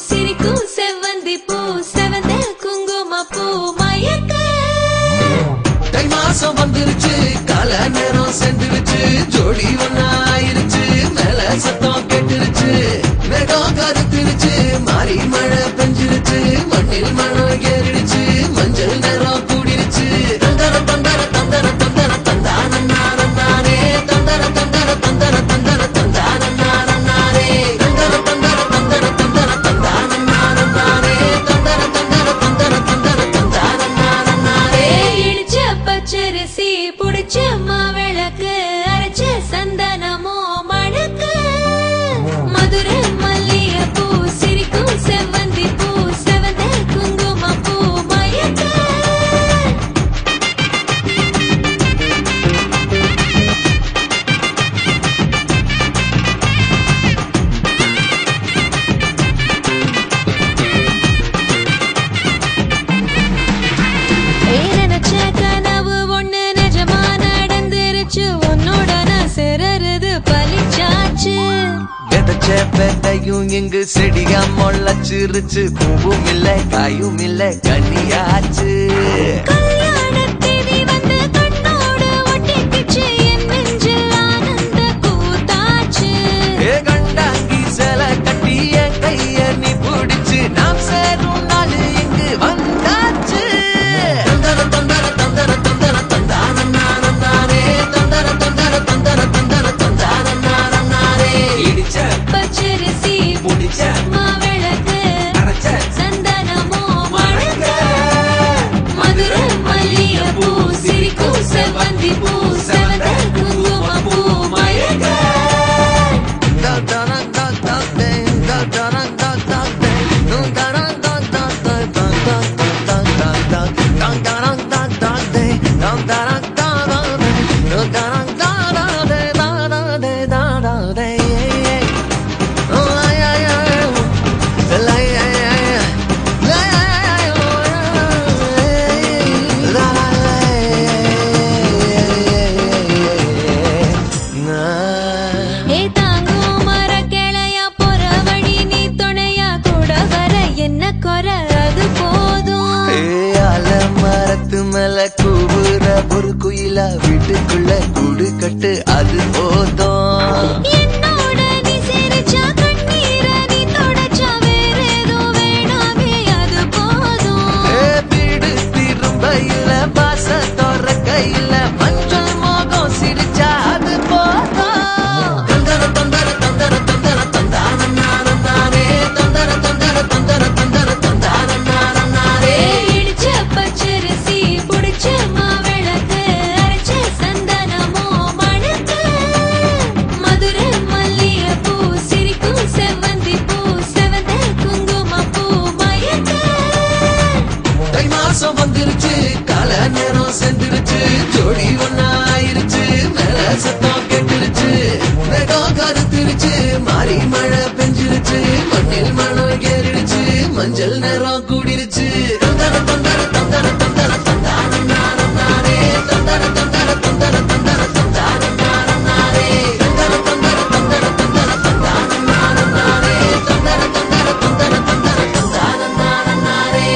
சிரிக்கும் செவ்வந்தி பூ செவந்த குங்கும பூ மயக்க தை மாசம் வந்துருச்சு கால நேரம் சென்றுருச்சு ஜோடி ஒன்னா ஆயிருச்சு மேல சத்தம் கேட்டுருச்சு மேகம் கருத்துருச்சு மாறி மழை பெஞ்சிருச்சு மண்ணில் மனம் ஏறிடுச்சு மஞ்சள் நேரம் கூடிருச்சு தந்தர தந்தர தந்தர தந்தர தந்தானே தந்தர தந்தர தந்தர தந்தர தந்தானே தந்தர தந்தர தந்தர தந்தர தந்தானே தந்தர தந்தர தந்தர தந்தர தந்தானே இடிச்ச பச்சரிசி புடிச்ச மாவிளக்கு அரைச்ச சந்தனமோ மணக்கு மதுர மல்லிய பூ சிரிக்கும் செவ்வந்தி பூ செவந்த குங்கும பூ மயக்க நினைச்ச கனவு ஒண்ணு நிஜமா நடந்துருச்சு உன்னோட நான் சிறருது பலிச்சாச்சு விதைச்ச விதையும் இங்கு செடியா முளைச்சிருச்சு பூவும் இல்ல காயும் இல்ல கனியாச்சு கல்யாணத்தேதி வந்து கண்ணோடு ஒட்டிக்கிச்சு என் நெஞ்சில் ஆனந்த கூத்தாச்சு ஏ கண்டாங்கி சில கட்டி என் கைய நீ பிடிச்சு நாம் சேரும் நாள் இங்கு வந்தாச்சு தந்தர தந்தர தந்தர தந்தர தந்தானே தந்தர தந்தர தந்தர தந்தர தந்தானே இடிச்ச பச்சரிசி புடிச்ச மாவிளக்கு அரைச்ச சந்தனமோ மணக்க மதுர மல்லிய பூ சிரிக்கும் செவ்வந்தி பூ செவந்த குங்கும பூ மயக்க ஏ தாங்கும் மர கிளையா போற வழி நீ துணையா கூட வர என்ன குறை அது போதும் மரத்து மேல கூவுற ஒரு குயிலா வீட்டுக்குள்ள கூடு கட்டு அது போதும் என்னோட நீ சிரிச்சா கண்ணீர நீ தொடச்சா வேற ஏதோ வேணாமே அது போதும் வீடு திரும்பையில பாச தோற கையில மஞ்சள் மோகம் சிரிச்சா அது போதும் தந்தர தந்தர தந்தர தந்தர தந்தானே தந்தர தந்தர தந்தர தந்தர தந்தானே இடிச்ச பச்சரிசி புடிச்ச மாவிளக்கு அரைச்ச சந்தனமோ மணக்க மதுர மல்லிய பூ சிரிக்கும் செவ்வந்தி பூ செவந்த குங்கும பூ மயக்க தை மாசம் வந்துருச்சு கால நேரம் சென்றுருச்சு ஜோடி ஒன்னா ஆயிருச்சு மேல சத்தம் கேட்டுருச்சு மேகம் கருத்துருச்சு மாறி மழை பெஞ்சிருச்சு மண்ணில் மனம் ஏறிடுச்சு மஞ்சள் நேரம் கூடிருச்சு தந்தர தந்தர தந்தர தந்தர தந்தானே தந்தர தந்தர தந்தர தந்தர தந்தானே தந்தர தந்தர தந்தர தந்தர தந்தானே தந்தர தந்தர தந்தர தந்தர தந்தானே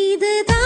இதுதான்